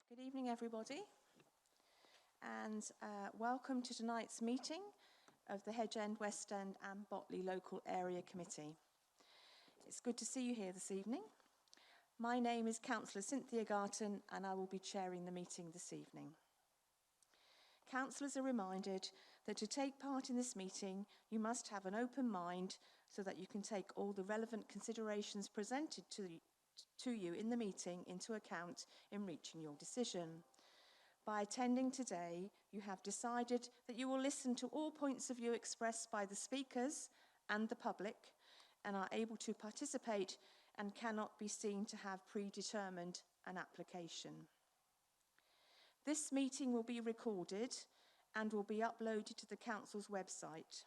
Good evening, everybody, and welcome to tonight's meeting of the Hedge End, West End and Botley Local Area Committee. It's good to see you here this evening. My name is Councillor Cynthia Garton, and I will be chairing the meeting this evening. Councillors are reminded that to take part in this meeting, you must have an open mind so that you can take all the relevant considerations presented to you in the meeting into account in reaching your decision. By attending today, you have decided that you will listen to all points of view expressed by the speakers and the public and are able to participate and cannot be seen to have predetermined an application. This meeting will be recorded and will be uploaded to the Council's website.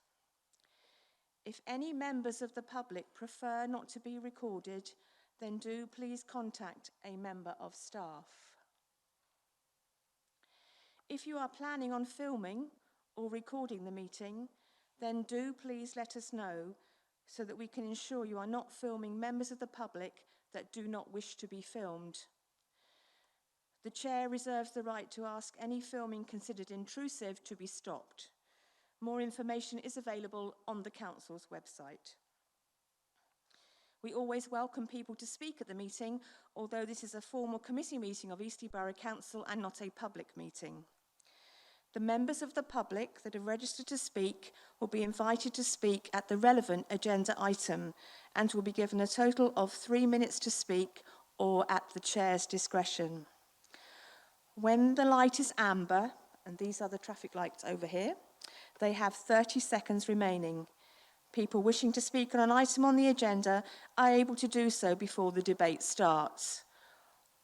If any members of the public prefer not to be recorded, then do please contact a member of staff. If you are planning on filming or recording the meeting, then do please let us know so that we can ensure you are not filming members of the public that do not wish to be filmed. The Chair reserves the right to ask any filming considered intrusive to be stopped. More information is available on the Council's website. We always welcome people to speak at the meeting, although this is a formal committee meeting of Eastleigh Borough Council and not a public meeting. The members of the public that are registered to speak will be invited to speak at the relevant agenda item and will be given a total of 3 minutes to speak or at the Chair's discretion. When the light is amber, and these are the traffic lights over here, they have 30 seconds remaining. People wishing to speak on an item on the agenda are able to do so before the debate starts.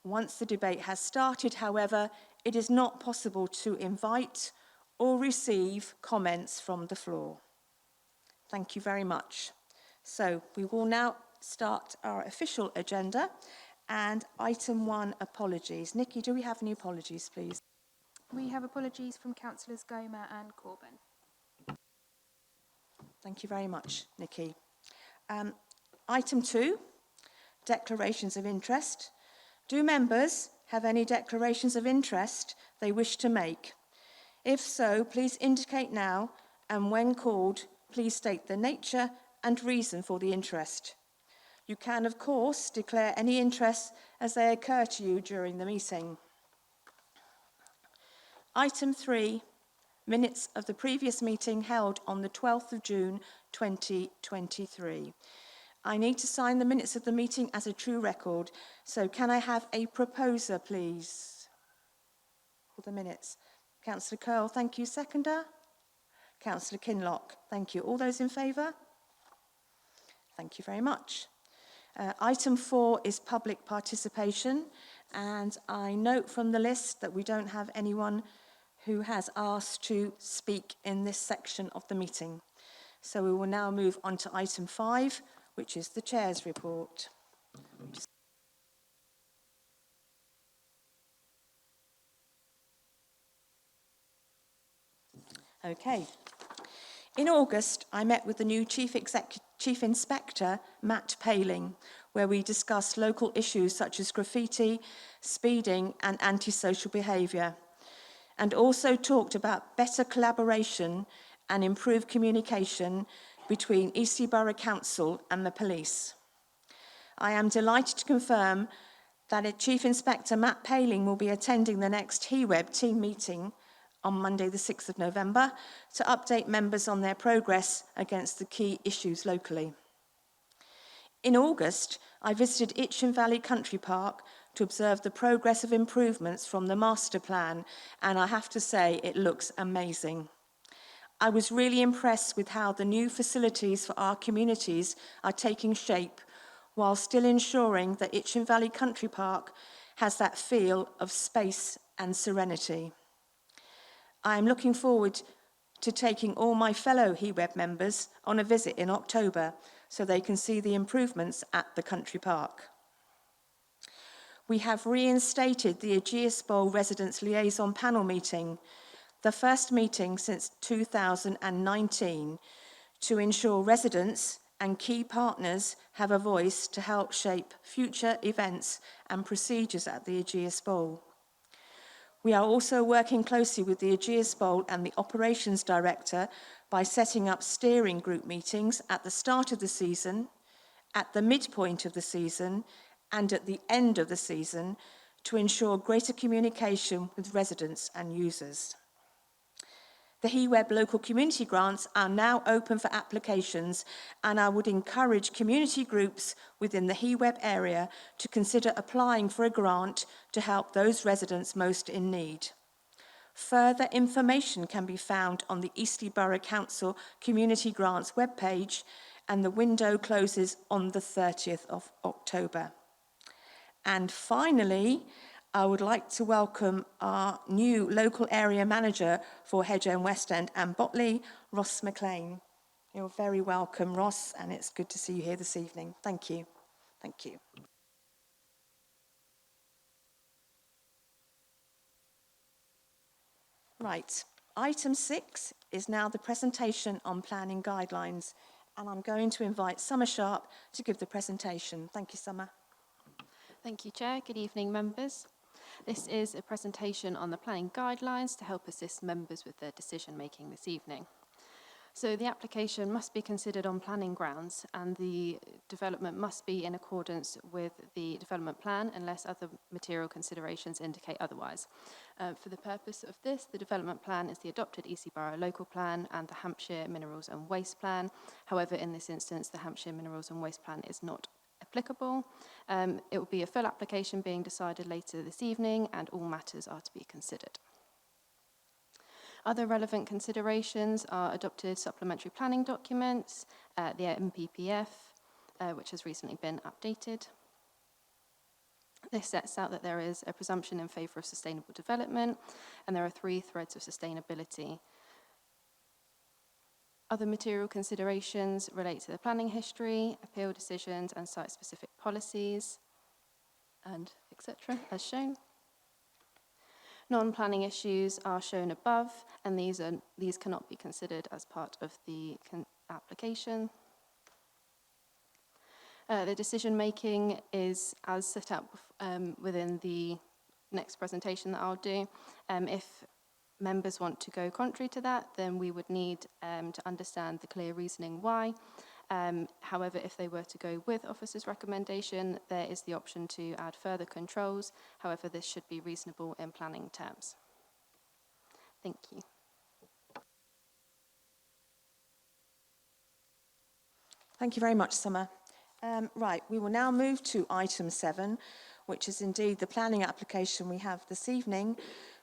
Once the debate has started, however, it is not possible to invite or receive comments from the floor. Thank you very much. So we will now start our official agenda and item 1, apologies. Nikki, do we have any apologies, please? We have apologies from Councillors Gomer and Corbyn. Thank you very much, Nikki. Item 2, declarations of interest. Do members have any declarations of interest they wish to make? If so, please indicate now, and when called, please state the nature and reason for the interest. You can, of course, declare any interests as they occur to you during the meeting. Item 3, minutes of the previous meeting held on the 12th of June 2023. I need to sign the minutes of the meeting as a true record, so can I have a proposer, please, for the minutes? Councillor Kyrle, thank you. Seconder? Councillor Kinloch, thank you. All those in favour? Thank you very much. Item 4 is public participation, and I note from the list that we don't have anyone who has asked to speak in this section of the meeting. So we will now move on to item 5, which is the Chair's report. Okay. In August, I met with the new Chief Inspector, Matt Paling, where we discussed local issues such as graffiti, speeding and antisocial behaviour, and also talked about better collaboration and improved communication between Eastleigh Borough Council and the police. I am delighted to confirm that Chief Inspector Matt Paling will be attending the next HEWEB team meeting on Monday the 6th of November to update members on their progress against the key issues locally. In August, I visited Itchen Valley Country Park to observe the progress of improvements from the master plan, and I have to say it looks amazing. I was really impressed with how the new facilities for our communities are taking shape while still ensuring that Itchen Valley Country Park has that feel of space and serenity. I am looking forward to taking all my fellow HEWEB members on a visit in October so they can see the improvements at the country park. We have reinstated the Aegeus Bowl Residents Liaison Panel meeting, the first meeting since 2019, to ensure residents and key partners have a voice to help shape future events and procedures at the Aegeus Bowl. We are also working closely with the Aegeus Bowl and the Operations Director by setting up steering group meetings at the start of the season, at the midpoint of the season, and at the end of the season to ensure greater communication with residents and users. The HeWeb local community grants are now open for applications, and I would encourage community groups within the HeWeb area to consider applying for a grant to help those residents most in need. Further information can be found on the Eastleigh Borough Council Community Grants webpage, and the window closes on the 30th of October. And finally, I would like to welcome our new local area manager for Hedge and West End and Botley, Ross McLean. You're very welcome, Ross, and it's good to see you here this evening. Thank you. Thank you. Right, item 6 is now the presentation on planning guidelines, and I'm going to invite Summer Sharp to give the presentation. Thank you, Summer. Thank you, Chair. Good evening, members. This is a presentation on the planning guidelines to help assist members with their decision making this evening. So the application must be considered on planning grounds, and the development must be in accordance with the development plan unless other material considerations indicate otherwise. For the purpose of this, the development plan is the adopted Eastleigh Borough local plan and the Hampshire Minerals and Waste Plan. However, in this instance, the Hampshire Minerals and Waste Plan is not applicable. It will be a full application being decided later this evening, and all matters are to be considered. Other relevant considerations are adopted supplementary planning documents, the MPPF, which has recently been updated. This sets out that there is a presumption in favour of sustainable development, and there are 3 threads of sustainability. Other material considerations relate to the planning history, appeal decisions, and site-specific policies, and etc., as shown. Non-planning issues are shown above, and these cannot be considered as part of the application. The decision-making is as set out within the next presentation that I'll do. If members want to go contrary to that, then we would need to understand the clear reasoning why. However, if they were to go with officer's recommendation, there is the option to add further controls. However, this should be reasonable in planning terms. Thank you. Thank you very much, Summer. Right, we will now move to item 7, which is indeed the planning application we have this evening,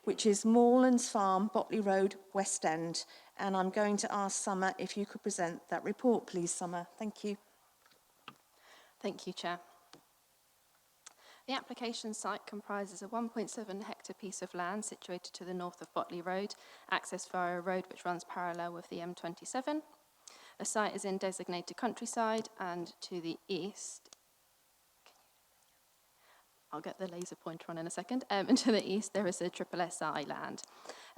which is Moorlands Farm, Botley Road, West End. And I'm going to ask Summer if you could present that report, please, Summer. Thank you. Thank you, Chair. The application site comprises a 1.7 hectare piece of land situated to the north of Botley Road, accessed via a road which runs parallel with the M27. The site is in designated countryside, and to the east, I'll get the laser pointer on in a second, and to the east there is a triple SI land.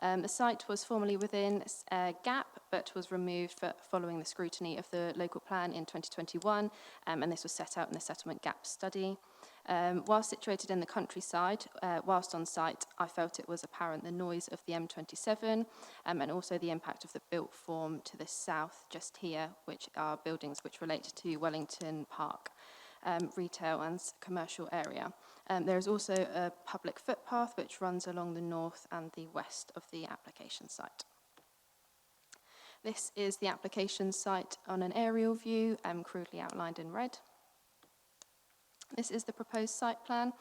The site was formerly within GAP, but was removed following the scrutiny of the local plan in 2021, and this was set out in the settlement gap study. While situated in the countryside, whilst on site, I felt it was apparent the noise of the M27 and also the impact of the built form to the south just here, which are buildings which relate to Wellington Park, retail and commercial area. There is also a public footpath which runs along the north and the west of the application site. This is the application site on an aerial view, crudely outlined in red. This is the proposed site plan.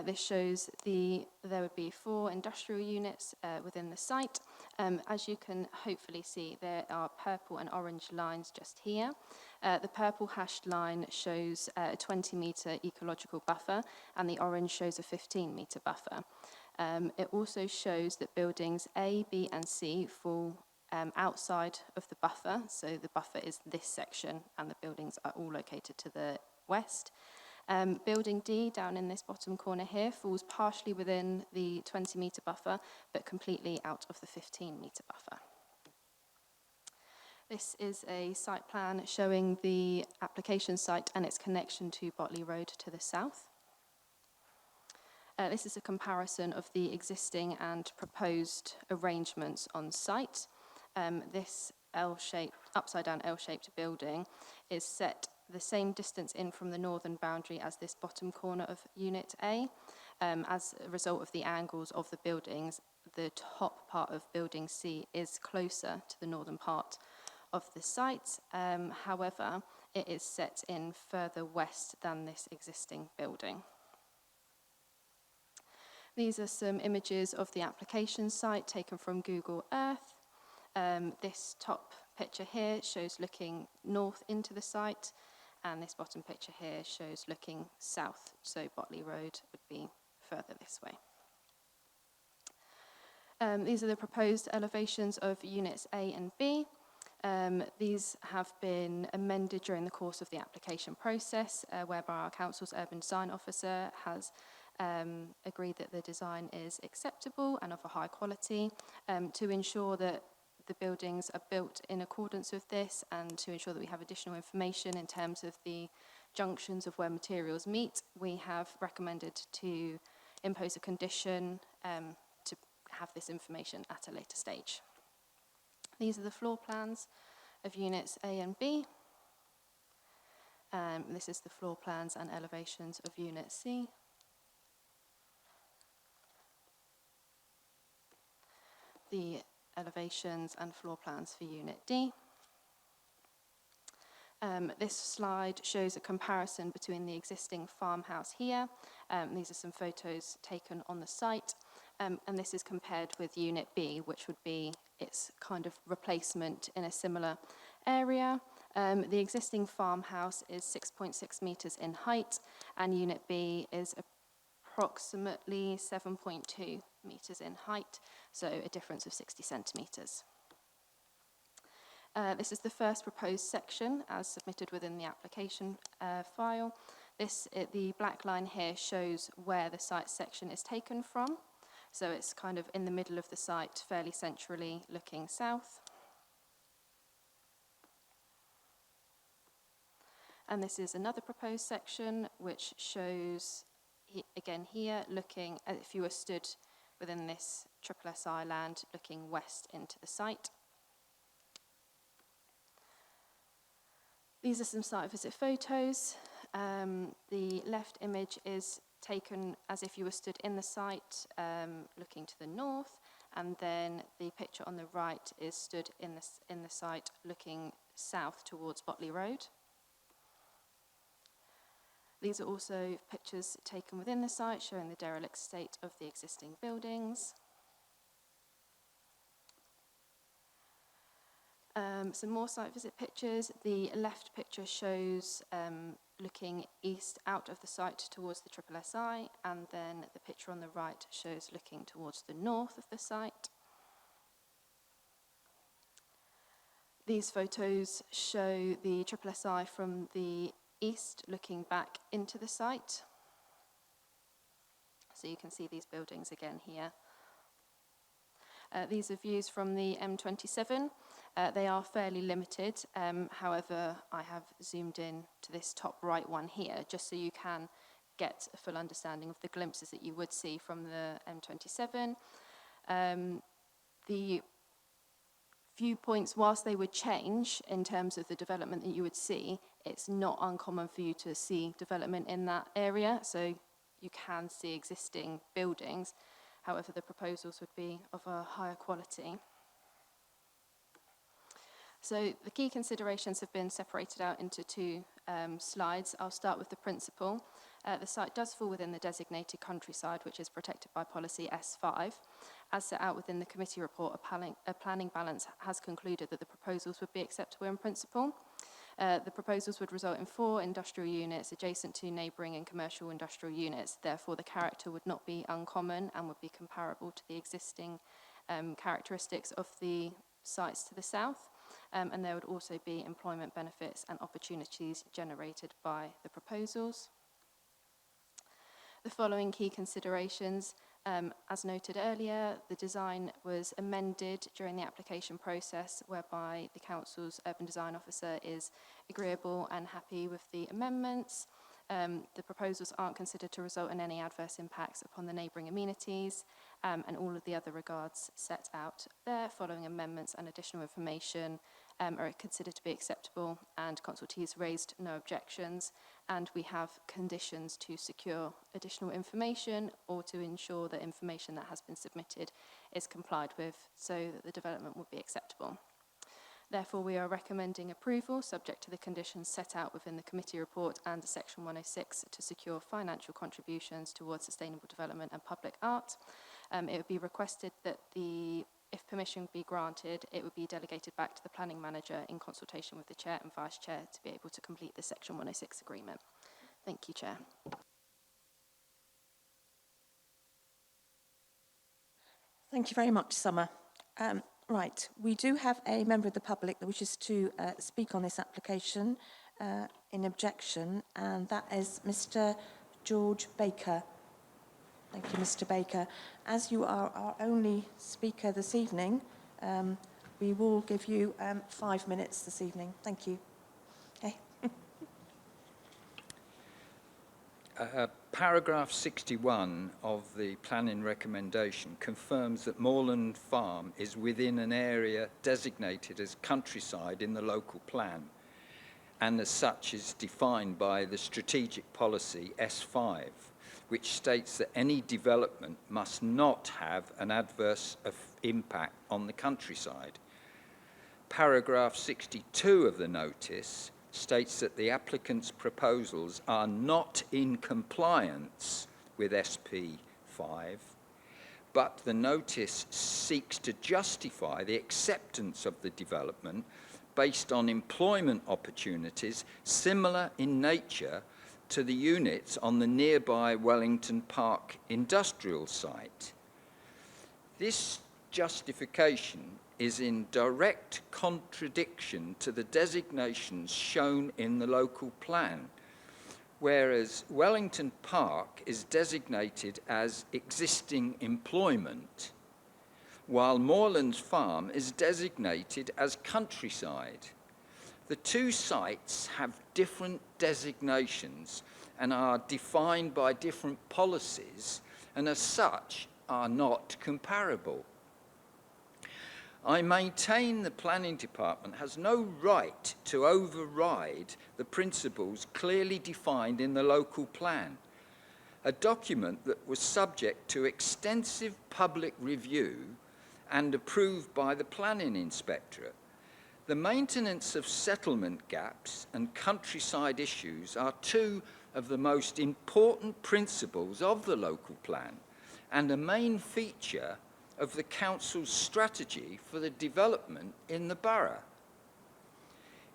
This shows there would be 4 industrial units within the site. As you can hopefully see, there are purple and orange lines just here. The purple hashed line shows a 20-metre ecological buffer, and the orange shows a 15-metre buffer. It also shows that buildings A, B, and C fall outside of the buffer, so the buffer is this section, and the buildings are all located to the west. Building D, down in this bottom corner here, falls partially within the 20-metre buffer, but completely out of the 15-metre buffer. This is a site plan showing the application site and its connection to Botley Road to the south. This is a comparison of the existing and proposed arrangements on site. This L-shaped, upside-down L-shaped building is set the same distance in from the northern boundary as this bottom corner of Unit A. As a result of the angles of the buildings, the top part of Building C is closer to the northern part of the site. However, it is set in further west than this existing building. These are some images of the application site taken from Google Earth. This top picture here shows looking north into the site, and this bottom picture here shows looking south, so Botley Road would be further this way. These are the proposed elevations of Units A and B. These have been amended during the course of the application process, whereby our council's urban design officer has agreed that the design is acceptable and of a high quality, to ensure that the buildings are built in accordance with this, and to ensure that we have additional information in terms of the junctions of where materials meet. We have recommended to impose a condition to have this information at a later stage. These are the floor plans of Units A and B. This is the floor plans and elevations of Unit C. The elevations and floor plans for Unit D. This slide shows a comparison between the existing farmhouse here. These are some photos taken on the site. And this is compared with Unit B, which would be its kind of replacement in a similar area. The existing farmhouse is 6.6 metres in height, and Unit B is approximately 7.2 metres in height, so a difference of 60 centimetres. This is the first proposed section as submitted within the application file. The black line here shows where the site section is taken from. So it's kind of in the middle of the site, fairly centrally looking south. And this is another proposed section which shows, again here, looking, if you were stood within this triple SI land, looking west into the site. These are some site visit photos. The left image is taken as if you were stood in the site, looking to the north, and then the picture on the right is stood in the site looking south towards Botley Road. These are also pictures taken within the site showing the derelict state of the existing buildings. Some more site visit pictures. The left picture shows looking east out of the site towards the triple SI, and then the picture on the right shows looking towards the north of the site. These photos show the triple SI from the east looking back into the site. So you can see these buildings again here. These are views from the M27. They are fairly limited. However, I have zoomed in to this top right one here, just so you can get a full understanding of the glimpses that you would see from the M27. The viewpoints, whilst they would change in terms of the development that you would see, it's not uncommon for you to see development in that area. So you can see existing buildings. However, the proposals would be of a higher quality. So the key considerations have been separated out into two slides. I'll start with the principal. The site does fall within the designated countryside, which is protected by policy S5. As set out within the committee report, a planning balance has concluded that the proposals would be acceptable in principle. The proposals would result in 4 industrial units adjacent to neighbouring and commercial industrial units. Therefore, the character would not be uncommon and would be comparable to the existing characteristics of the sites to the south. And there would also be employment benefits and opportunities generated by the proposals. The following key considerations, as noted earlier, the design was amended during the application process, whereby the council's urban design officer is agreeable and happy with the amendments. The proposals aren't considered to result in any adverse impacts upon the neighbouring amenities, and all of the other regards set out there following amendments and additional information are considered to be acceptable, and consultees raised no objections, and we have conditions to secure additional information or to ensure that information that has been submitted is complied with so that the development would be acceptable. Therefore, we are recommending approval subject to the conditions set out within the committee report and Section 106 to secure financial contributions towards sustainable development and public art. It would be requested that if permission be granted, it would be delegated back to the planning manager in consultation with the chair and vice chair to be able to complete the Section 106 agreement. Thank you, Chair. Thank you very much, Summer. Right, we do have a member of the public that wishes to speak on this application in objection, and that is Mr. George Baker. Thank you, Mr. Baker. As you are our only speaker this evening, we will give you 5 minutes this evening. Thank you. Okay. Paragraph 61 of the planning recommendation confirms that Moorland Farm is within an area designated as countryside in the local plan, and as such is defined by the strategic policy S5, which states that any development must not have an adverse impact on the countryside. Paragraph 62 of the notice states that the applicant's proposals are not in compliance with SP5, but the notice seeks to justify the acceptance of the development based on employment opportunities similar in nature to the units on the nearby Wellington Park industrial site. This justification is in direct contradiction to the designations shown in the local plan, whereas Wellington Park is designated as existing employment, while Moorlands Farm is designated as countryside. The two sites have different designations and are defined by different policies, and as such are not comparable. I maintain the planning department has no right to override the principles clearly defined in the local plan, a document that was subject to extensive public review and approved by the planning inspectorate. The maintenance of settlement gaps and countryside issues are two of the most important principles of the local plan and a main feature of the council's strategy for the development in the borough.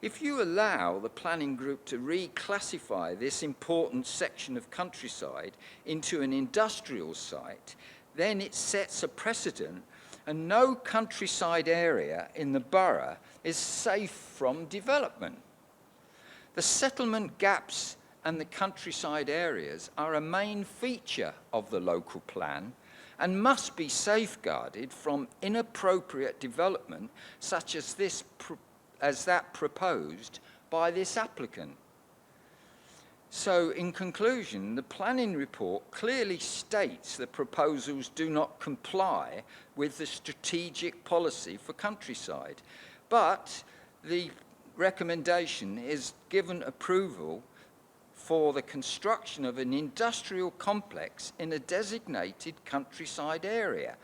If you allow the planning group to reclassify this important section of countryside into an industrial site, then it sets a precedent, and no countryside area in the borough is safe from development. The settlement gaps and the countryside areas are a main feature of the local plan and must be safeguarded from inappropriate development such as that proposed by this applicant. So, in conclusion, the planning report clearly states the proposals do not comply with the strategic policy for countryside, but the recommendation is given approval for the construction of an industrial complex in a designated countryside area.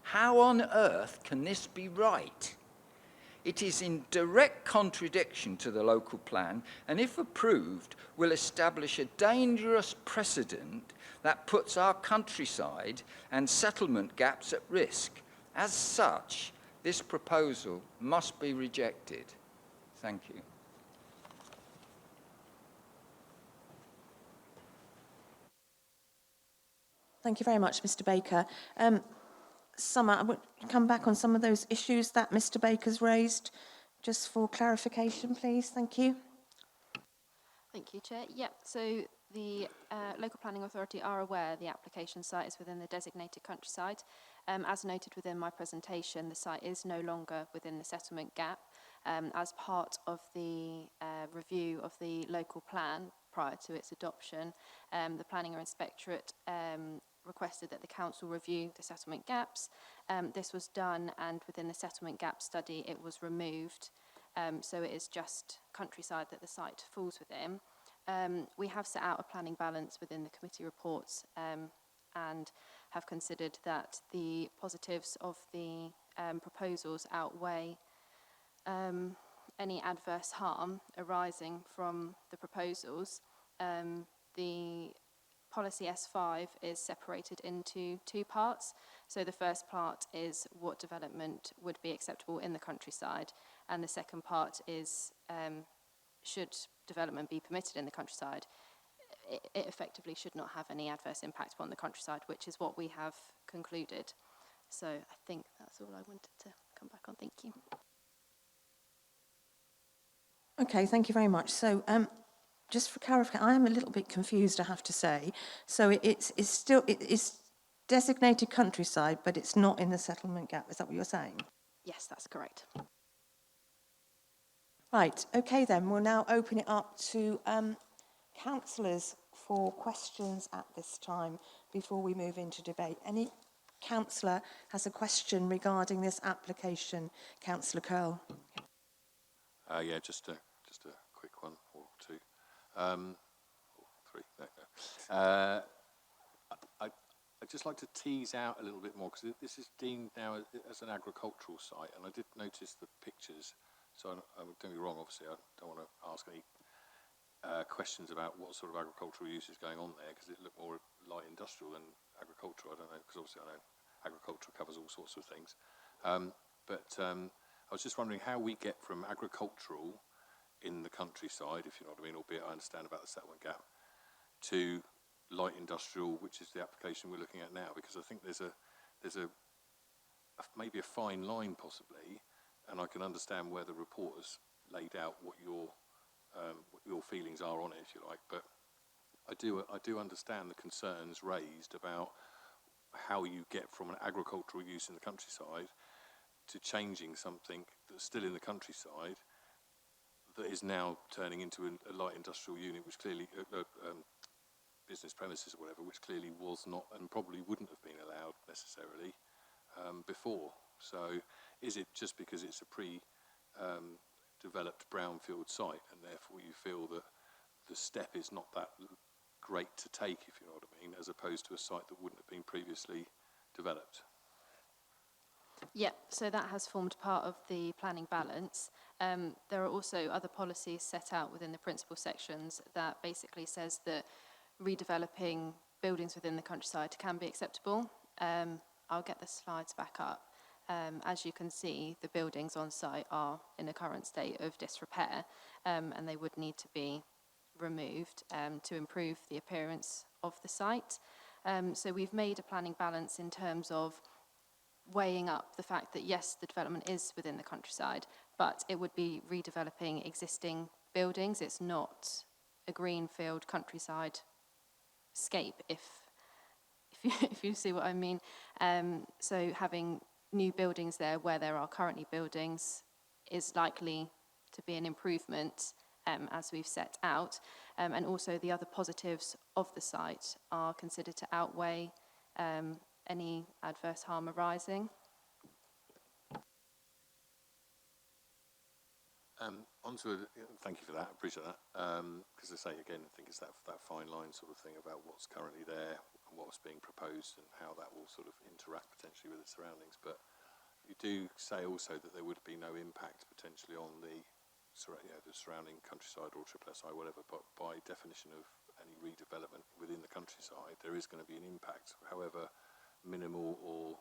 How on earth can this be right? It is in direct contradiction to the local plan, and if approved, will establish a dangerous precedent that puts our countryside and settlement gaps at risk. As such, this proposal must be rejected. Thank you. Thank you very much, Mr. Baker. Summer, I would come back on some of those issues that Mr. Baker's raised, just for clarification, please. Thank you. Thank you, Chair. Yep, so the Local Planning Authority are aware the application site is within the designated countryside. As noted within my presentation, the site is no longer within the settlement gap. As part of the review of the local plan, prior to its adoption. The Planning Inspectorate requested that the council review the settlement gaps. This was done, and within the settlement gap study it was removed, so it is just countryside that the site falls within. We have set out a planning balance within the committee reports and have considered that the positives of the proposals outweigh any adverse harm arising from the proposals. The policy S5 is separated into two parts. So the first part is what development would be acceptable in the countryside, and the second part is should development be permitted in the countryside, it effectively should not have any adverse impact upon the countryside, which is what we have concluded. So I think that's all I wanted to come back on. Thank you. Okay, thank you very much. So just for clarification, I am a little bit confused, I have to say. So it's designated countryside, but it's not in the settlement gap. Is that what you're saying? Yes, that's correct. Right, okay then, we'll now open it up to councillors for questions at this time before we move into debate. Any councillor has a question regarding this application? Councillor Kyrle. Yeah, just a quick one or two, or three. No. I'd just like to tease out a little bit more, because this is deemed now as an agricultural site, and I did notice the pictures. So don't get me wrong, obviously I don't want to ask any questions about what sort of agricultural use is going on there, because it looked more light industrial than agricultural. I don't know, because obviously I know agriculture covers all sorts of things. But I was just wondering how we get from agricultural in the countryside, if you know what I mean, albeit I understand about the settlement gap, to light industrial, which is the application we're looking at now, because I think there's maybe a fine line possibly, and I can understand where the report has laid out what your feelings are on it, if you like. But I do understand the concerns raised about how you get from an agricultural use in the countryside to changing something that's still in the countryside that is now turning into a light industrial unit, which clearly business premises or whatever, which clearly was not and probably wouldn't have been allowed necessarily before. So is it just because it's a pre-developed brownfield site, and therefore you feel that the step is not that great to take, if you know what I mean, as opposed to a site that wouldn't have been previously developed? Yeah, so that has formed part of the planning balance. There are also other policies set out within the principal sections that basically says that redeveloping buildings within the countryside can be acceptable. I'll get the slides back up. As you can see, the buildings on site are in a current state of disrepair, and they would need to be removed to improve the appearance of the site. So we've made a planning balance in terms of weighing up the fact that yes, the development is within the countryside, but it would be redeveloping existing buildings. It's not a greenfield countryside scape, if you see what I mean. So having new buildings there where there are currently buildings is likely to be an improvement, as we've set out. And also the other positives of the site are considered to outweigh any adverse harm arising. Thank you for that, I appreciate that. Because I say again, I think it's that fine line sort of thing about what's currently there and what's being proposed and how that will sort of interact potentially with its surroundings. But you do say also that there would be no impact potentially on the surrounding countryside or SSSI, whatever, but by definition of any redevelopment within the countryside, there is going to be an impact. However minimal or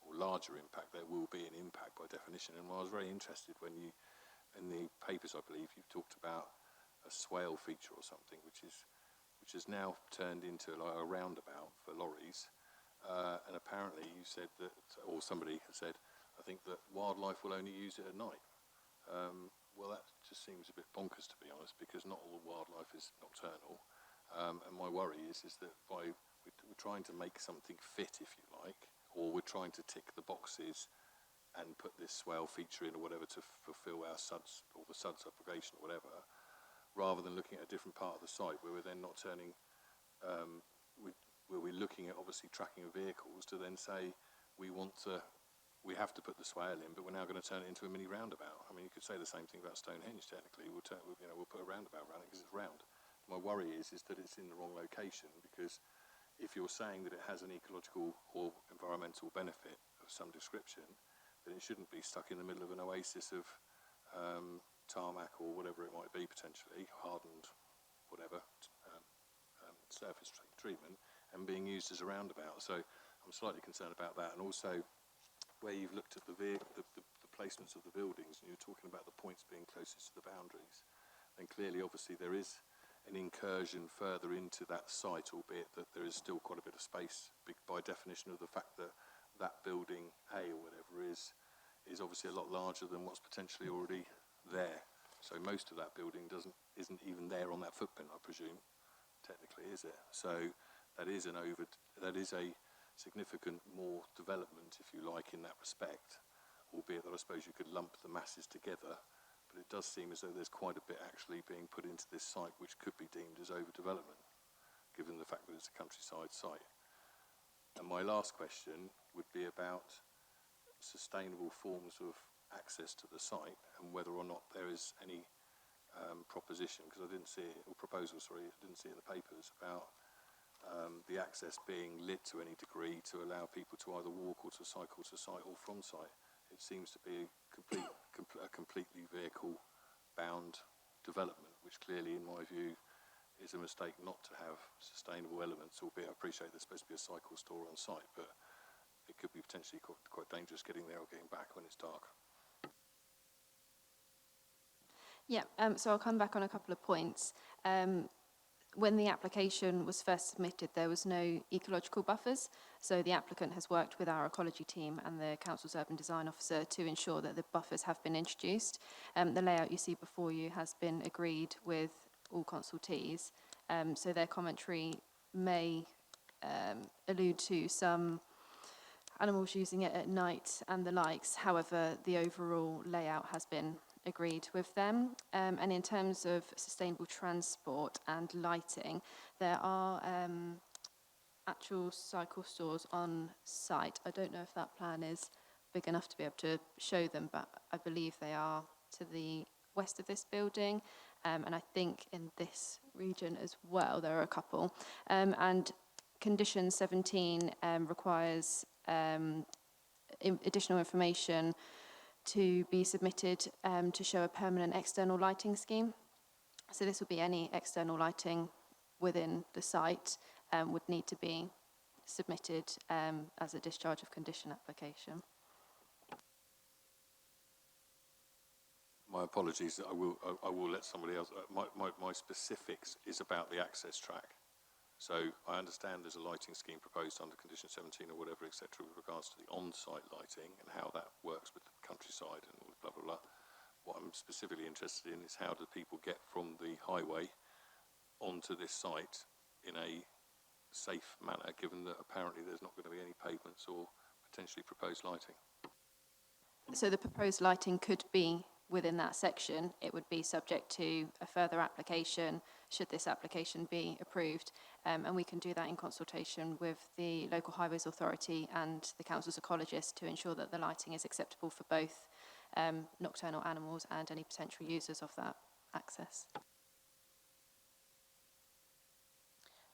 larger impact, there will be an impact by definition. And I was very interested when you, in the papers, I believe, you've talked about a swale feature or something, which has now turned into like a roundabout for lorries. And apparently you said that, or somebody has said, I think that wildlife will only use it at night. Well, that just seems a bit bonkers, to be honest, because not all wildlife is nocturnal. And my worry is that by we're trying to make something fit, if you like, or we're trying to tick the boxes and put this swale feature in or whatever to fulfil our SUDS or the SUDS obligation or whatever, rather than looking at a different part of the site where we're then not turning, where we're looking at obviously tracking of vehicles to then say we have to put the swale in, but we're now going to turn it into a mini roundabout. I mean, you could say the same thing about Stonehenge. Technically, we'll put a roundabout around it because it's round. My worry is that it's in the wrong location, because if you're saying that it has an ecological or environmental benefit of some description, then it shouldn't be stuck in the middle of an oasis of tarmac or whatever it might be, potentially hardened, whatever, surface treatment, and being used as a roundabout. So I'm slightly concerned about that. And also, where you've looked at the placements of the buildings, and you're talking about the points being closest to the boundaries, then clearly, obviously, there is an incursion further into that site, albeit that there is still quite a bit of space by definition of the fact that that building A or whatever is obviously a lot larger than what's potentially already there. So most of that building isn't even there on that footprint, I presume, technically, is it? So that is a significant more development, if you like, in that respect, albeit that I suppose you could lump the masses together, but it does seem as though there's quite a bit actually being put into this site which could be deemed as overdevelopment, given the fact that it's a countryside site. And my last question would be about sustainable forms of access to the site and whether or not there is any proposition, because I didn't see it, or proposal, sorry, I didn't see it in the papers, about the access being lit to any degree to allow people to either walk or to cycle to site or from site. It seems to be a completely vehicle-bound development, which clearly, in my view, is a mistake not to have sustainable elements, albeit I appreciate there's supposed to be a cycle store on site, but it could be potentially quite dangerous getting there or getting back when it's dark. Yeah, so I'll come back on a couple of points. When the application was first submitted, there was no ecological buffers, so the applicant has worked with our ecology team and the Council's Urban Design Officer to ensure that the buffers have been introduced. The layout you see before you has been agreed with all consultees, so their commentary may allude to some animals using it at night and the likes. However, the overall layout has been agreed with them. And in terms of sustainable transport and lighting, there are actual cycle stores on site. I don't know if that plan is big enough to be able to show them, but I believe they are to the west of this building, and I think in this region as well there are a couple. And condition 17 requires additional information to be submitted to show a permanent external lighting scheme. So this will be any external lighting within the site would need to be submitted as a discharge of condition application. My apologies, I will let somebody else. My specifics is about the access track. So I understand there's a lighting scheme proposed under condition 17 or whatever, etc., with regards to the on-site lighting and how that works with the countryside and all blah, blah, blah. What I'm specifically interested in is how do people get from the highway onto this site in a safe manner, given that apparently there's not going to be any pavements or potentially proposed lighting. So the proposed lighting could be within that section. It would be subject to a further application should this application be approved, and we can do that in consultation with the local highways authority and the council's ecologist to ensure that the lighting is acceptable for both nocturnal animals and any potential users of that access.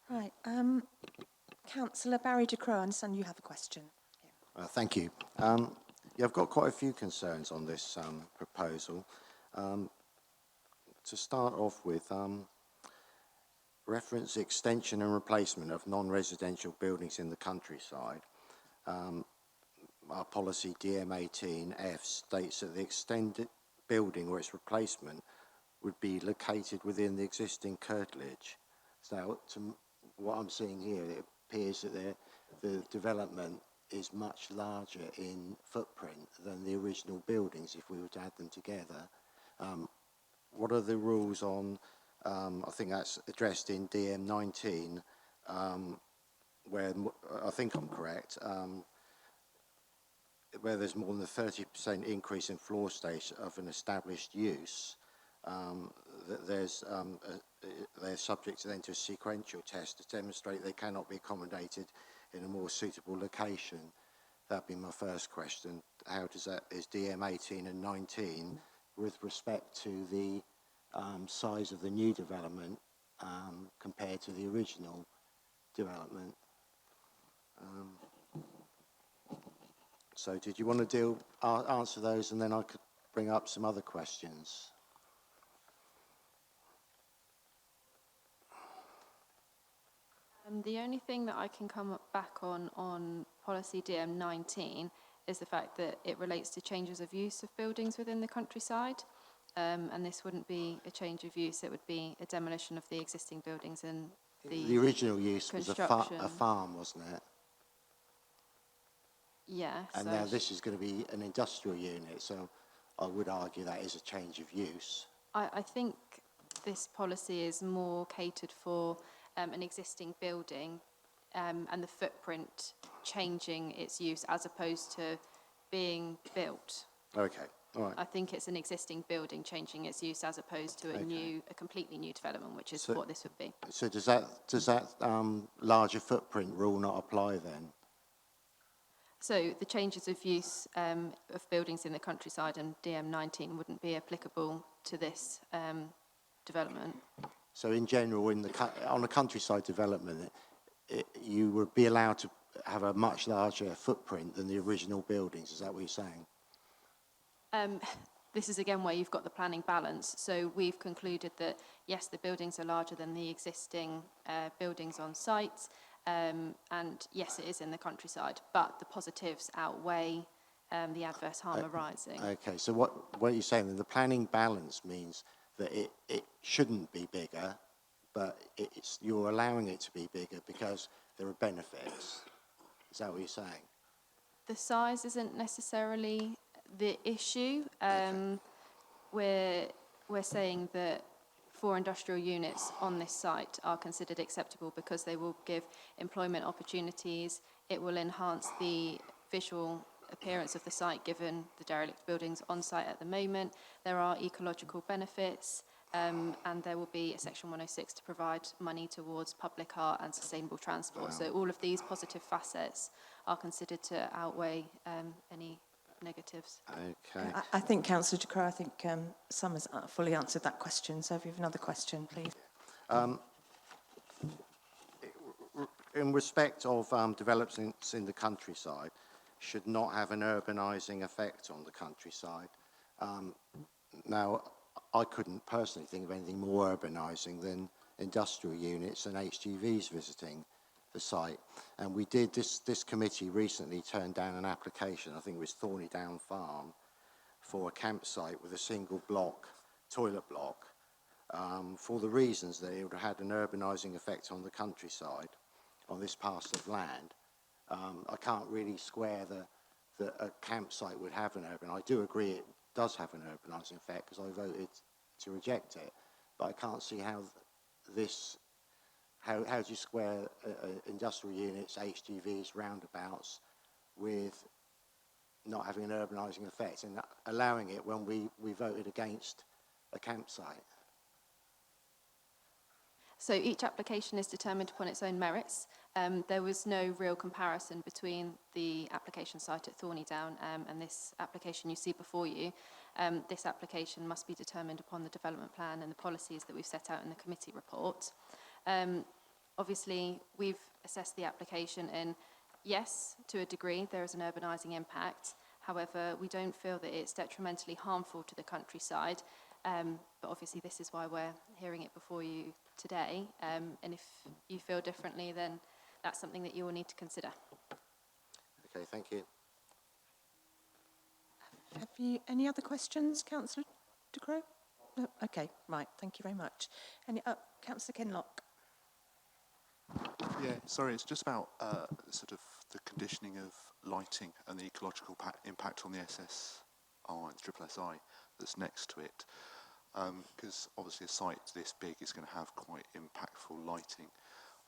Right, Councillor Barry de Croo, I understand you have a question. Thank you. Yeah, I've got quite a few concerns on this proposal. To start off with, reference extension and replacement of non-residential buildings in the countryside. Our policy DM18F states that the extended building or its replacement would be located within the existing curtilage. So what I'm seeing here, it appears that the development is much larger in footprint than the original buildings if we were to add them together. What are the rules on, I think that's addressed in DM19, where I think I'm correct, where there's more than a 30% increase in floor space of an established use, they're subject then to a sequential test to demonstrate they cannot be accommodated in a more suitable location. That'd be my first question. How does that, is DM 18 and 19 with respect to the size of the new development compared to the original development? So did you want to answer those, and then I could bring up some other questions? The only thing that I can come back on policy DM 19 is the fact that it relates to changes of use of buildings within the countryside. And this wouldn't be a change of use, it would be a demolition of the existing buildings and The original use was a construction. farm, wasn't it? Yeah. And now this is going to be an industrial unit, so I would argue that is a change of use. I think this policy is more catered for an existing building and the footprint changing its use as opposed to being built. Okay, all right. I think it's an existing building changing its use as opposed to a completely new development, which is what this would be. So does that larger footprint rule not apply then? So the changes of use of buildings in the countryside and DM 19 wouldn't be applicable to this development. So in general, on a countryside development, you would be allowed to have a much larger footprint than the original buildings. Is that what you're saying? This is again where you've got the planning balance. So we've concluded that yes, the buildings are larger than the existing buildings on site, and yes, it is in the countryside, but the positives outweigh the adverse harm arising. Okay, so what you're saying, then the planning balance means that it shouldn't be bigger, but you're allowing it to be bigger because there are benefits. Is that what you're saying? The size isn't necessarily the issue. We're saying that 4 industrial units on this site are considered acceptable because they will give employment opportunities. It will enhance the visual appearance of the site given the derelict buildings on site at the moment. There are ecological benefits, and there will be a Section 106 to provide money towards public art and sustainable transport. Wow. So all of these positive facets are considered to outweigh any negatives. Okay. I think, Councillor de Croo, I think Sam has fully answered that question. So if you have another question, please. In respect of developments in the countryside, should not have an urbanising effect on the countryside. Now, I couldn't personally think of anything more urbanising than industrial units and HGVs visiting the site. And we did, this committee recently turned down an application, I think it was Thorney Down Farm, for a campsite with a single block, toilet block, for the reasons that it would have had an urbanising effect on the countryside, on this parcel of land. I can't really square that a campsite would have an urban. I do agree it does have an urbanising effect because I voted to reject it, but I can't see how this, how do you square industrial units, HGVs, roundabouts with not having an urbanising effect and allowing it when we voted against a campsite? So each application is determined upon its own merits. There was no real comparison between the application site at Thorney Down and this application you see before you. This application must be determined upon the development plan and the policies that we've set out in the committee report. Obviously, we've assessed the application and yes, to a degree, there is an urbanising impact. However, we don't feel that it's detrimentally harmful to the countryside. But obviously this is why we're hearing it before you today. And if you feel differently, then that's something that you will need to consider. Okay, thank you. Have you any other questions, Councillor de Croo? No? Okay, right, thank you very much. Any, Councillor Kinloch. Yeah, sorry, it's just about sort of the conditioning of lighting and the ecological impact on the SSI and SSI that's next to it. Because obviously a site this big is going to have quite impactful lighting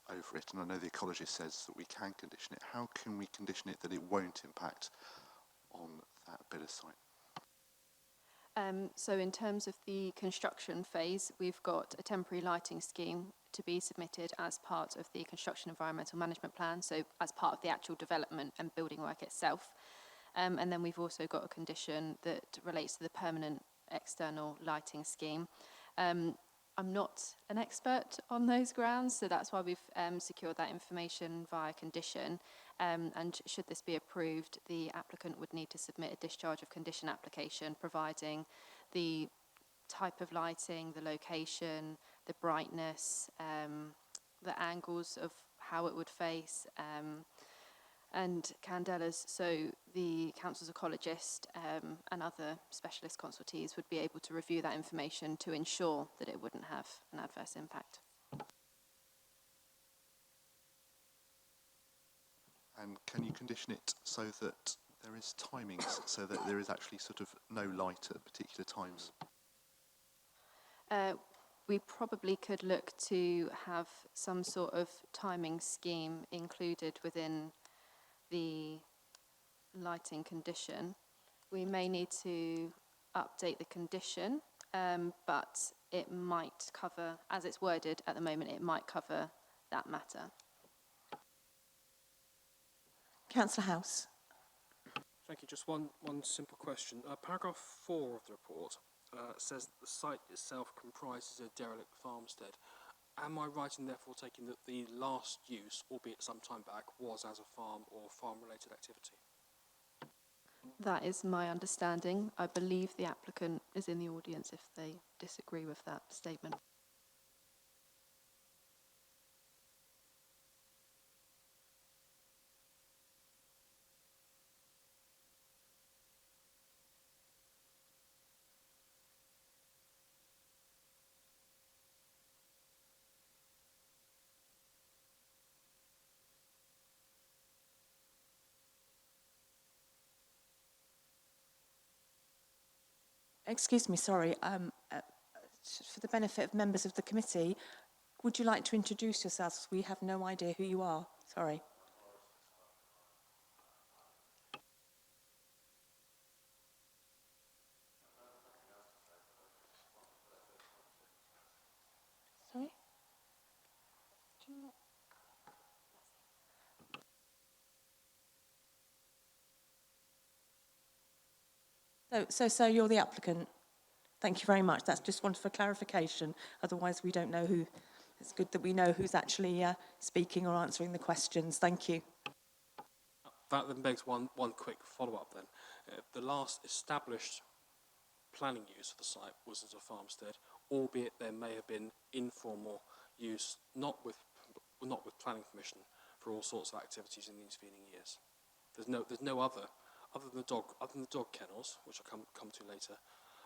over it, and I know the ecologist says that we can condition it. How can we condition it that it won't impact on that bit of site? So in terms of the construction phase, we've got a temporary lighting scheme to be submitted as part of the construction environmental management plan, so as part of the actual development and building work itself. And then we've also got a condition that relates to the permanent external lighting scheme. I'm not an expert on those grounds, so that's why we've secured that information via condition. And should this be approved, the applicant would need to submit a discharge of condition application providing the type of lighting, the location, the brightness, the angles of how it would face, and candellas, so the council's ecologist and other specialist consultees would be able to review that information to ensure that it wouldn't have an adverse impact. And can you condition it so that there is timings, so that there is actually sort of no light at particular times? We probably could look to have some sort of timing scheme included within the lighting condition. We may need to update the condition, but it might cover, as it's worded at the moment, it might cover that matter. Councillor House. Thank you. Just one simple question. Paragraph 4 of the report says that the site itself comprises a derelict farmstead. Am I right in therefore taking that the last use, albeit some time back, was as a farm or farm-related activity? That is my understanding. I believe the applicant is in the audience if they disagree with that statement. Excuse me, sorry. For the benefit of members of the committee, would you like to introduce yourselves? We have no idea who you are. Sorry. Sorry? So you're the applicant. Thank you very much. That's just one for clarification. Otherwise, we don't know who. It's good that we know who's actually speaking or answering the questions. Thank you. That then begs one quick follow-up then. The last established planning use of the site was as a farmstead, albeit there may have been informal use, not with planning permission, for all sorts of activities in the intervening years. There's no other than the dog kennels, which I'll come to later.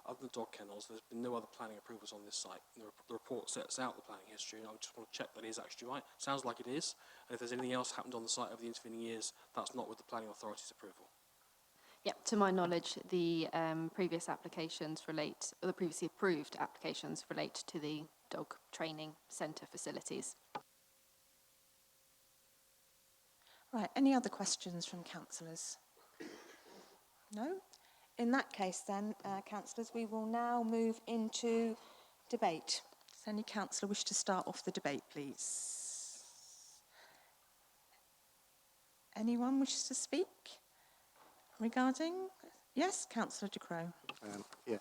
Other than the dog kennels, there's been no other planning approvals on this site. The report sets out the planning history, and I just want to check that it is actually right. Sounds like it is. And if there's anything else happened on the site over the intervening years, that's not with the planning authority's approval. Yeah, to my knowledge, the previous applications relate, or the previously approved applications relate to the dog training centre facilities. Right, any other questions from councillors? No? In that case then, councillors, we will now move into debate. Does any councillor wish to start off the debate, please? Anyone wishes to speak regarding? Yes, Councillor De Croo. Yeah,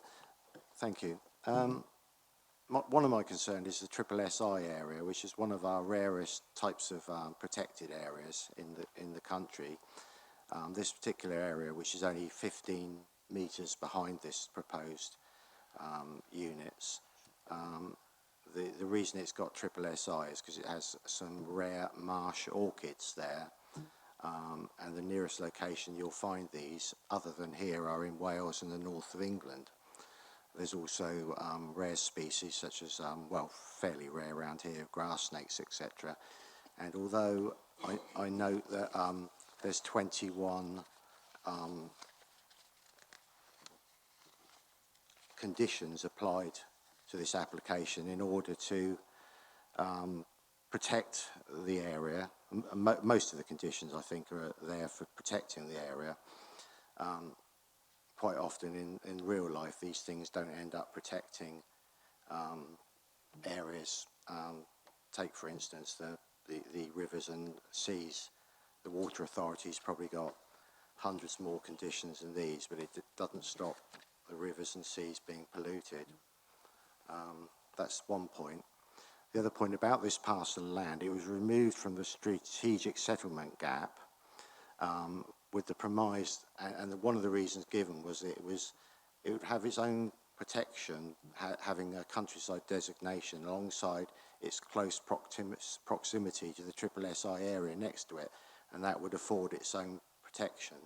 thank you. One of my concerns is the triple SI area, which is one of our rarest types of protected areas in the country. This particular area, which is only 15 metres behind this proposed units, the reason it's got triple SI is because it has some rare marsh orchids there, and the nearest location you'll find these, other than here, are in Wales and the north of England. There's also rare species such as, well, fairly rare around here, grass snakes, etc. And although I note that there's 21 conditions applied to this application in order to protect the area. Most of the conditions, I think, are there for protecting the area. quite often in real life, these things don't end up protecting areas. Take, for instance, the rivers and seas. The Water Authority's probably got hundreds more conditions than these, but it doesn't stop the rivers and seas being polluted. That's one point. The other point about this parcel of land, it was removed from the strategic settlement gap with the premise, and one of the reasons given was it would have its own protection, having a countryside designation alongside its close proximity to the SSSI area next to it, and that would afford its own protection.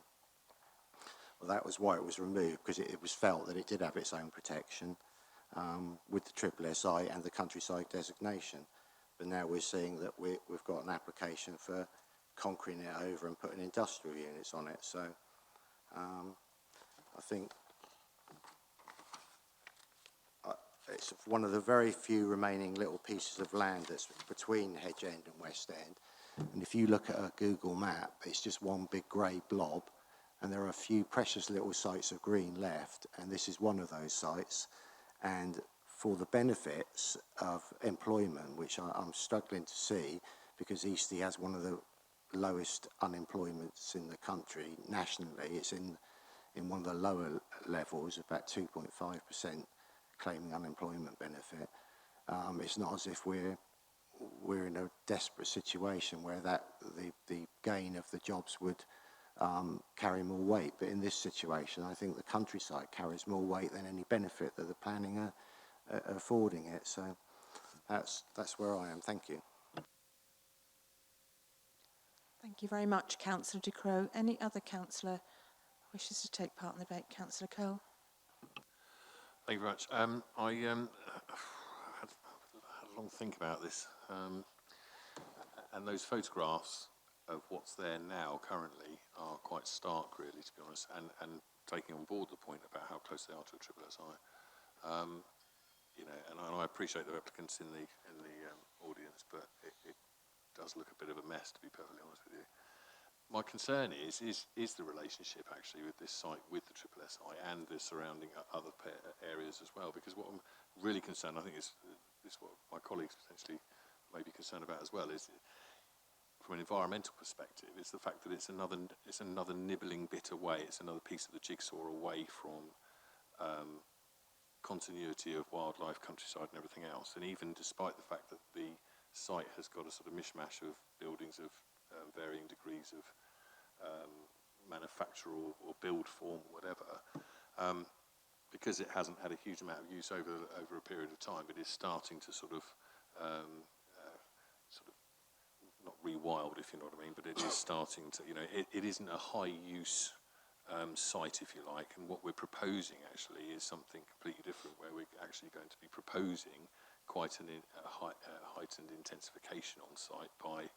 Well, that was why it was removed, because it was felt that it did have its own protection with the SSSI and the countryside designation. But now we're seeing that we've got an application for concreting it over and putting industrial units on it. So I think it's one of the very few remaining little pieces of land that's between Hedge End and West End. And if you look at a Google map, it's just one big grey blob, and there are a few precious little sites of green left, and this is one of those sites. And for the benefits of employment, which I'm struggling to see, because Eastie has one of the lowest unemployments in the country nationally. It's in one of the lower levels, about 2.5% claiming unemployment benefit. It's not as if we're in a desperate situation where the gain of the jobs would carry more weight. But in this situation, I think the countryside carries more weight than any benefit that the planning are affording it. So that's where I am. Thank you. Thank you very much, Councillor De Croo. Any other councillor wishes to take part in the debate? Councillor Kyrle. Thank you very much. I had a long think about this, and those photographs of what's there now currently are quite stark, really, to be honest, and taking on board the point about how close they are to a SSSI. You know, and I appreciate the applicants in the audience, but it does look a bit of a mess, to be perfectly honest with you. My concern is the relationship actually with this site, with the SSSI and the surrounding other areas as well, because what I'm really concerned, I think is what my colleagues potentially may be concerned about as well, is from an environmental perspective, is the fact that it's another nibbling bit away, it's another piece of the jigsaw away from continuity of wildlife, countryside and everything else. And even despite the fact that the site has got a sort of mishmash of buildings of varying degrees of manufacture or build form, whatever, because it hasn't had a huge amount of use over a period of time, it is starting to sort of not rewild, if you know what I mean, but it is starting to, you know, it isn't a high use site, if you like, and what we're proposing actually is something completely different, where we're actually going to be proposing quite a heightened intensification on site by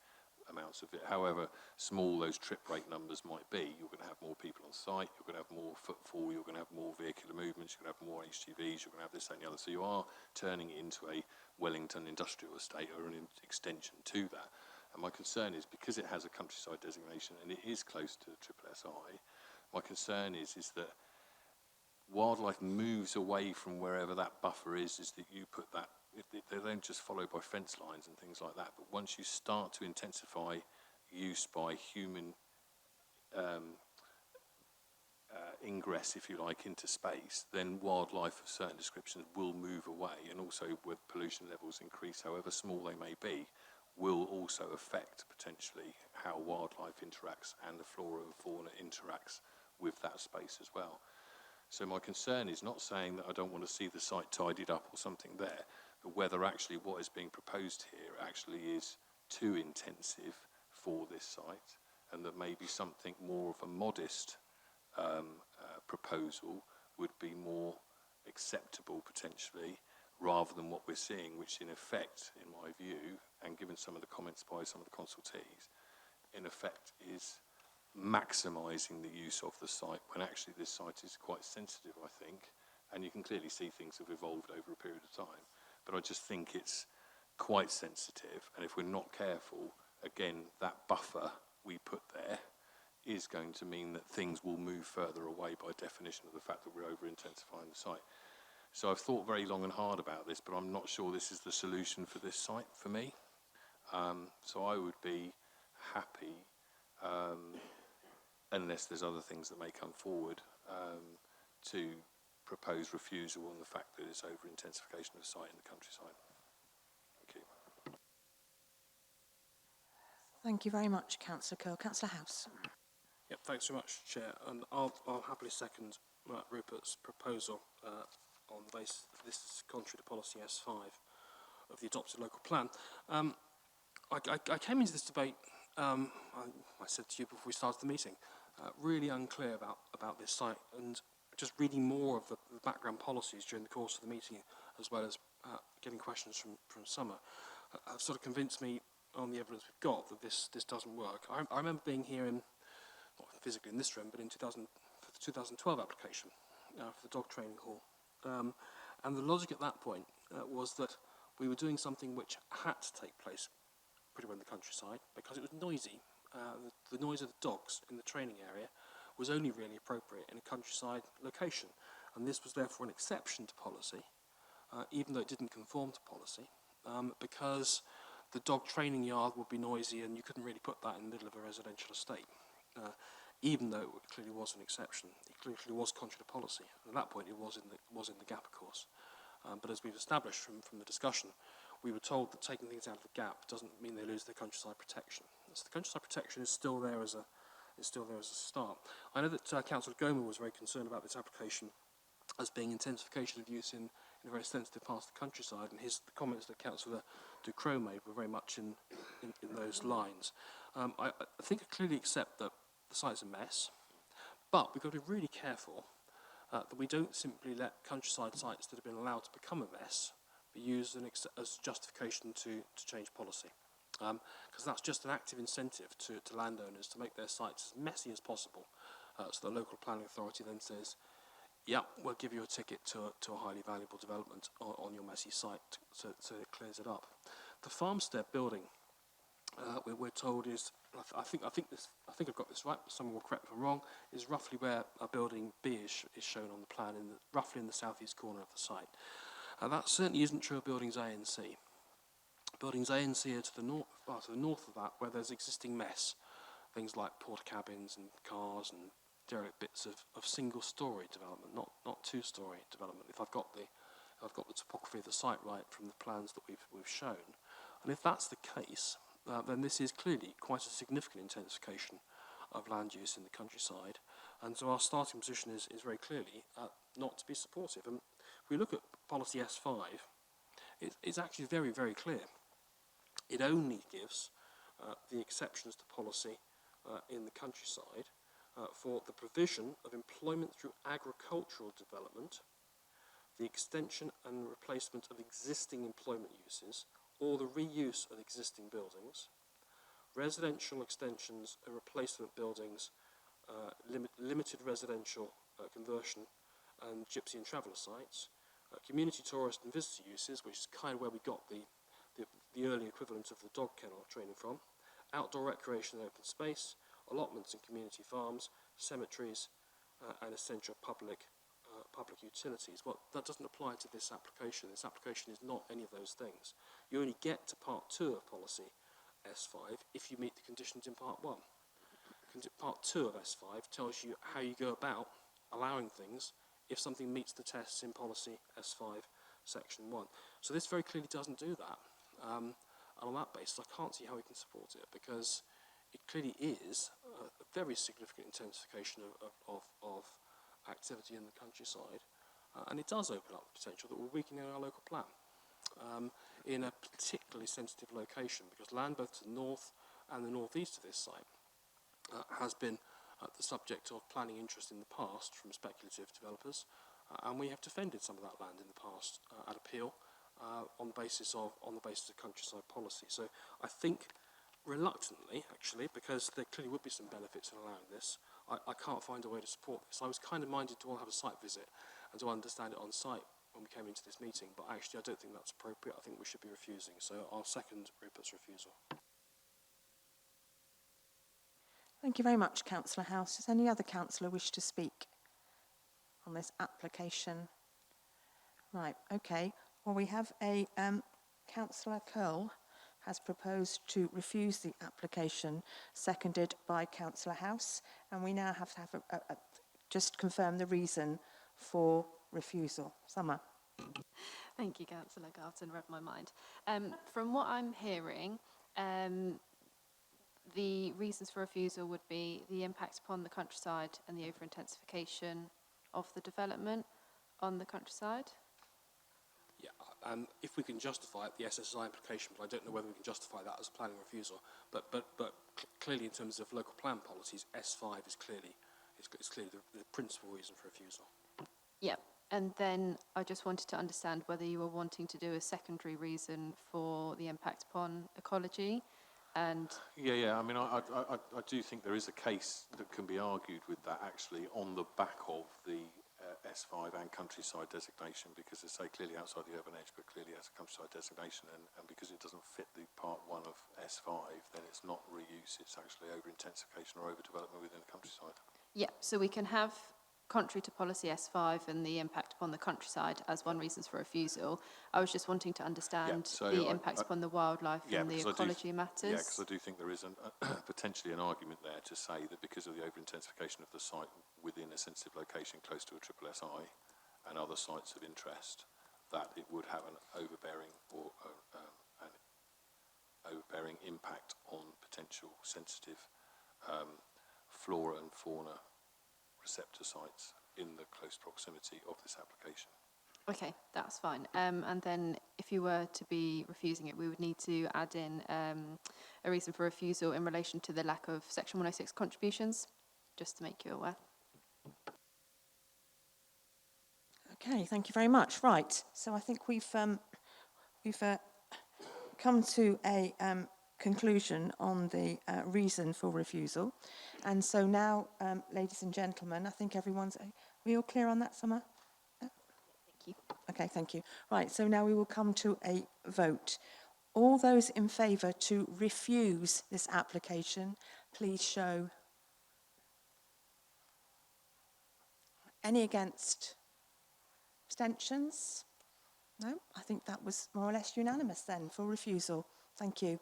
amounts of it. However small those trip rate numbers might be, you're going to have more people on site, you're going to have more footfall, you're going to have more vehicular movements, you're going to have more HGVs, you're going to have this, that and the other. So you are turning it into a Wellington industrial estate or an extension to that. And my concern is, because it has a countryside designation and it is close to the SSSI, my concern is that wildlife moves away from wherever that buffer is that you put that, they don't just follow by fence lines and things like that, but once you start to intensify use by human ingress, if you like, into space, then wildlife of certain descriptions will move away, and also with pollution levels increase, however small they may be, will also affect potentially how wildlife interacts and the flora and fauna interacts with that space as well. So my concern is not saying that I don't want to see the site tidied up or something there, but whether actually what is being proposed here actually is too intensive for this site, and that maybe something more of a modest proposal would be more acceptable potentially, rather than what we're seeing, which in effect, in my view, and given some of the comments by some of the consultees, in effect is maximising the use of the site, when actually this site is quite sensitive, I think, and you can clearly see things have evolved over a period of time. But I just think it's quite sensitive, and if we're not careful, again, that buffer we put there is going to mean that things will move further away by definition of the fact that we're over-intensifying the site. So I've thought very long and hard about this, but I'm not sure this is the solution for this site for me. So I would be happy, unless there's other things that may come forward, to propose refusal on the fact that it's over-intensification of the site in the countryside. Thank you. Thank you very much, Councillor Kyrle. Councillor House. Yep, thanks very much, Chair. And I'll happily second Rupert's proposal on the basis that this is contrary to policy S5 of the adopted local plan. I came into this debate, I said to you before we started the meeting, really unclear about this site, and just reading more of the background policies during the course of the meeting, as well as getting questions from Summer, have sort of convinced me on the evidence we've got that this doesn't work. I remember being here in, not physically in this room, but in for the 2012 application for the dog training hall. And the logic at that point was that we were doing something which had to take place pretty well in the countryside because it was noisy. The noise of the dogs in the training area was only really appropriate in a countryside location. And this was therefore an exception to policy, even though it didn't conform to policy, because the dog training yard would be noisy and you couldn't really put that in the middle of a residential estate. Even though it clearly was an exception, it clearly was contrary to policy. And at that point, it was in the gap, of course. But as we've established from the discussion, we were told that taking things out of the gap doesn't mean they lose their countryside protection. So the countryside protection is still there as a start. I know that Councillor Gomer was very concerned about this application as being intensification of use in a very sensitive part of the countryside, and the comments that Councillor Ducrot made were very much in those lines. I think I clearly accept that the site's a mess, but we've got to be really careful that we don't simply let countryside sites that have been allowed to become a mess be used as justification to change policy. Because that's just an active incentive to landowners to make their sites as messy as possible. So the local planning authority then says, yeah, we'll give you a ticket to a highly valuable development on your messy site so it clears it up. The farmstead building, we're told is, I think I've got this right, but someone will correct me if I'm wrong, is roughly where building B is shown on the plan, roughly in the southeast corner of the site. That certainly isn't true of buildings A and C. Buildings A and C are to the north of that, where there's existing mess, things like porta cabins and cars and derelict bits of single-storey development, not two-storey development. If I've got the topography of the site right from the plans that we've shown, and if that's the case, then this is clearly quite a significant intensification of land use in the countryside, and so our starting position is very clearly not to be supportive. And if we look at policy S5, it's actually very, very clear. It only gives the exceptions to policy in the countryside for the provision of employment through agricultural development, the extension and replacement of existing employment uses, or the reuse of existing buildings, residential extensions and replacement buildings, limited residential conversion and gypsy and traveller sites, community tourist and visitor uses, which is kind of where we got the early equivalent of the dog kennel training from, outdoor recreation and open space, allotments and community farms, cemeteries, and essential public utilities. Well, that doesn't apply to this application. This application is not any of those things. You only get to Part 2 of Policy S5 if you meet the conditions in Part 1. Part 2 of S5 tells you how you go about allowing things if something meets the tests in Policy S5 Section 1. So this very clearly doesn't do that. And on that basis, I can't see how we can support it, because it clearly is a very significant intensification of activity in the countryside, and it does open up the potential that we're weakening our local plan in a particularly sensitive location, because land both to the north and the northeast of this site has been the subject of planning interest in the past from speculative developers, and we have defended some of that land in the past at appeal on the basis of countryside policy. So I think, reluctantly, actually, because there clearly would be some benefits in allowing this, I can't find a way to support this. I was kind of minded to all have a site visit and to understand it on site when we came into this meeting, but actually I don't think that's appropriate. I think we should be refusing. So I'll second Rupert's refusal. Thank you very much, Councillor House. Does any other councillor wish to speak on this application? Right, okay. Well, we have a Councillor Kyrle has proposed to refuse the application, seconded by Councillor House, and we now have to have just confirm the reason for refusal. Summer. Thank you, Councillor Garton, read my mind. From what I'm hearing, the reasons for refusal would be the impact upon the countryside and the over-intensification of the development on the countryside. Yeah, and if we can justify it, the SSI implication, but I don't know whether we can justify that as a planning refusal. But clearly, in terms of local plan policies, S5 is clearly the principal reason for refusal. Yeah, and then I just wanted to understand whether you were wanting to do a secondary reason for the impact upon ecology. And Yeah. I mean, I do think there is a case that can be argued with that actually on the back of the S5 and countryside designation, because it's clearly outside the urban edge, but clearly has a countryside designation, and because it doesn't fit the part 1 of S5, then it's not reuse, it's actually over-intensification or overdevelopment within the countryside. yeah, so we can have contrary to policy S5 and the impact upon the countryside as one reason for refusal. I was just wanting to understand the impact upon the wildlife and the ecology matters. Yeah, because I do think there is potentially an argument there to say that because of the over-intensification of the site within a sensitive location close to a triple SI and other sites of interest, that it would have an overbearing or an overbearing impact on potential sensitive flora and fauna receptor sites in the close proximity of this application. Okay, that's fine. And then if you were to be refusing it, we would need to add in a reason for refusal in relation to the lack of Section 106 contributions, just to make you aware. Okay, thank you very much. Right, so I think we've come to a conclusion on the reason for refusal. And so now, ladies and gentlemen, I think everyone's... Are we all clear on that, Summer? Thank you. Okay, thank you. Right, so now we will come to a vote. All those in favour to refuse this application, please show. Any against? Abstentions? No, I think that was more or less unanimous then for refusal. Thank you.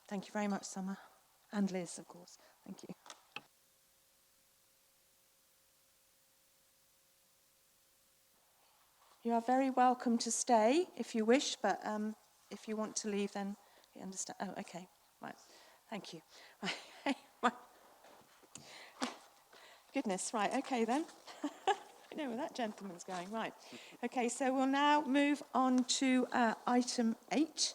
Thank you very much, Summer. And Liz, of course. Thank you. You are very welcome to stay if you wish, but if you want to leave, then you understand. Oh, okay. Right. Thank you. Right. Goodness. Right. Okay, then. I know where that gentleman's going. Right. Okay, so we'll now move on to item 8.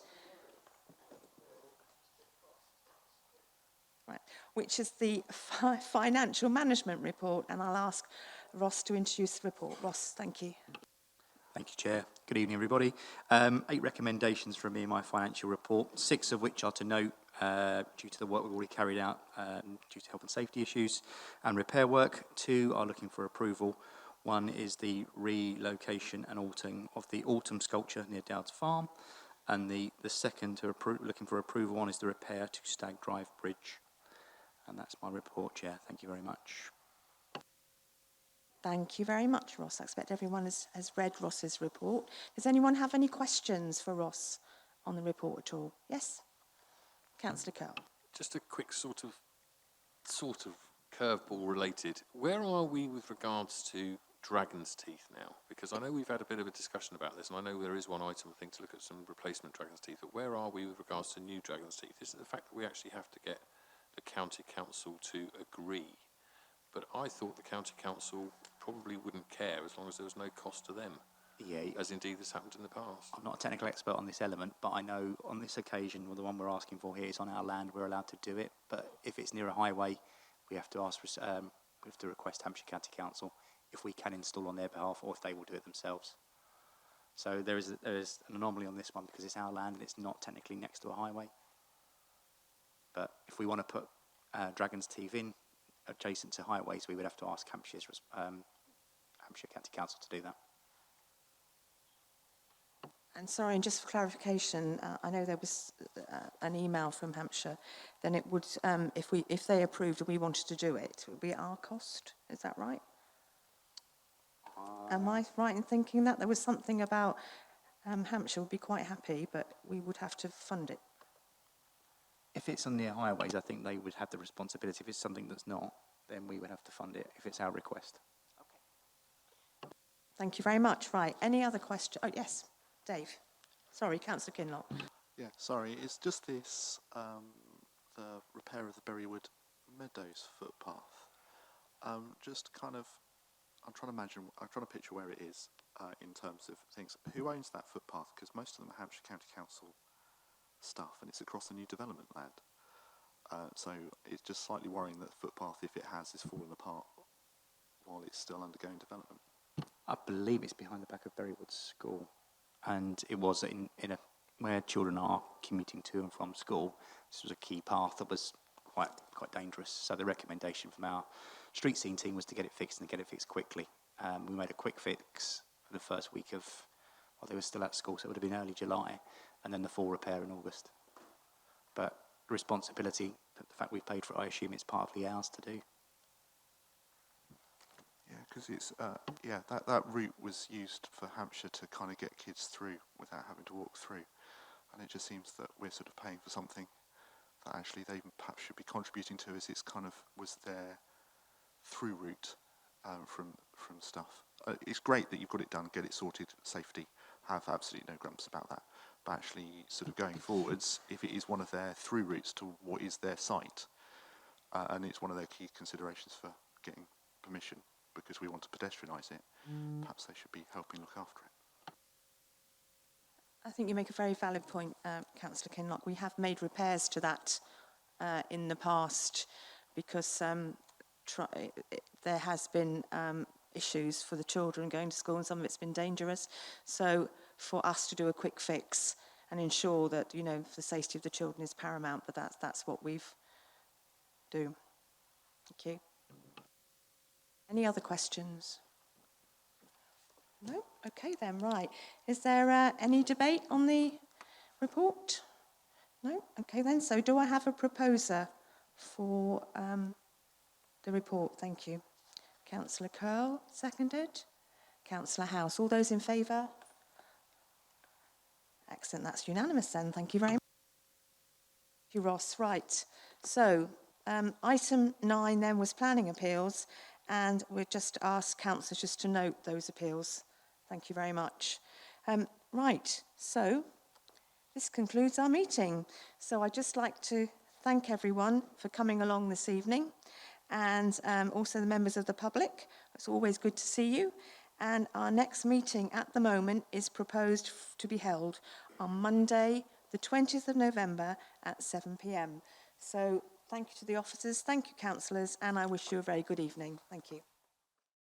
Right, which is the financial management report, and I'll ask Ross to introduce the report. Ross, thank you. Thank you, Chair. Good evening, everybody. 8 recommendations from me in my financial report, 6 of which are to note due to the work we've already carried out due to health and safety issues and repair work. 2 are looking for approval. 1 is the relocation and altering of the autumn sculpture near Dowds Farm, and the second to looking for approval one is the repair to Stag Drive Bridge. And that's my report, Chair. Thank you very much. Thank you very much, Ross. I expect everyone has read Ross's report. Does anyone have any questions for Ross on the report at all? Yes? Councillor Kyrle. Just a quick sort of curveball related. Where are we with regards to Dragon's Teeth now? Because I know we've had a bit of a discussion about this, and I know there is one item, I think, to look at some replacement Dragon's Teeth, but where are we with regards to new Dragon's Teeth? Is it the fact that we actually have to get the County Council to agree? But I thought the County Council probably wouldn't care as long as there was no cost to them, as indeed this happened in the past. I'm not a technical expert on this element, but I know on this occasion, well, the one we're asking for here is on our land, we're allowed to do it. But if it's near a highway, we have to ask, we have to request Hampshire County Council if we can install on their behalf or if they will do it themselves. So there is an anomaly on this one because it's our land and it's not technically next to a highway. But if we want to put Dragon's Teeth in adjacent to highways, we would have to ask Hampshire County Council to do that. And sorry, and just for clarification, I know there was an email from Hampshire. Then it would, if they approved and we wanted to do it, it would be at our cost. Is that right? Am I right in thinking that there was something about Hampshire would be quite happy, but we would have to fund it? If it's on their highways, I think they would have the responsibility. If it's something that's not, then we would have to fund it if it's our request. Thank you very much. Right. Any other question? Oh, yes, Dave. Sorry, Councillor Kinloch. Yeah, sorry, it's just this, the repair of the Berrywood Meadows footpath. Just kind of, I'm trying to picture where it is in terms of things. Who owns that footpath? Because most of them are Hampshire County Council stuff, and it's across a new development land. So it's just slightly worrying that the footpath, if it has, is falling apart while it's still undergoing development. I believe it's behind the back of Berrywood School, and it was in a where children are commuting to and from school. This was a key path that was quite dangerous. So the recommendation from our street scene team was to get it fixed and get it fixed quickly. We made a quick fix for the first week of, well, they were still at school, so it would have been early July, and then the full repair in August. But the responsibility, the fact we've paid for it, I assume it's partly ours to do. Yeah, because it's, that route was used for Hampshire to kind of get kids through without having to walk through. And it just seems that we're sort of paying for something that actually they perhaps should be contributing to, as it's kind of was their through route from stuff. It's great that you've got it done, get it sorted, safety, have absolutely no grumps about that. But actually sort of going forwards, if it is one of their through routes to what is their site, and it's one of their key considerations for getting permission, because we want to pedestrianise it, perhaps they should be helping look after it. I think you make a very valid point, Councillor Kinloch. We have made repairs to that in the past because there has been issues for the children going to school, and some of it's been dangerous. So for us to do a quick fix and ensure that, you know, the safety of the children is paramount, but that's what we've do. Thank you. Any other questions? No? Okay then, right. Is there any debate on the report? No? Okay then, so do I have a proposer for the report? Thank you. Councillor Kyrle, seconded. Councillor House, all those in favour? Excellent, that's unanimous then, thank you very much. Thank you, Ross. Right, so item 9 then was planning appeals, and we'll just ask councillors just to note those appeals. Thank you very much. Right, so this concludes our meeting. So I'd just like to thank everyone for coming along this evening, and also the members of the public. It's always good to see you. And our next meeting at the moment is proposed to be held on Monday, the 20th of November at 7 p.m. So thank you to the officers, thank you councillors, and I wish you a very good evening. Thank you.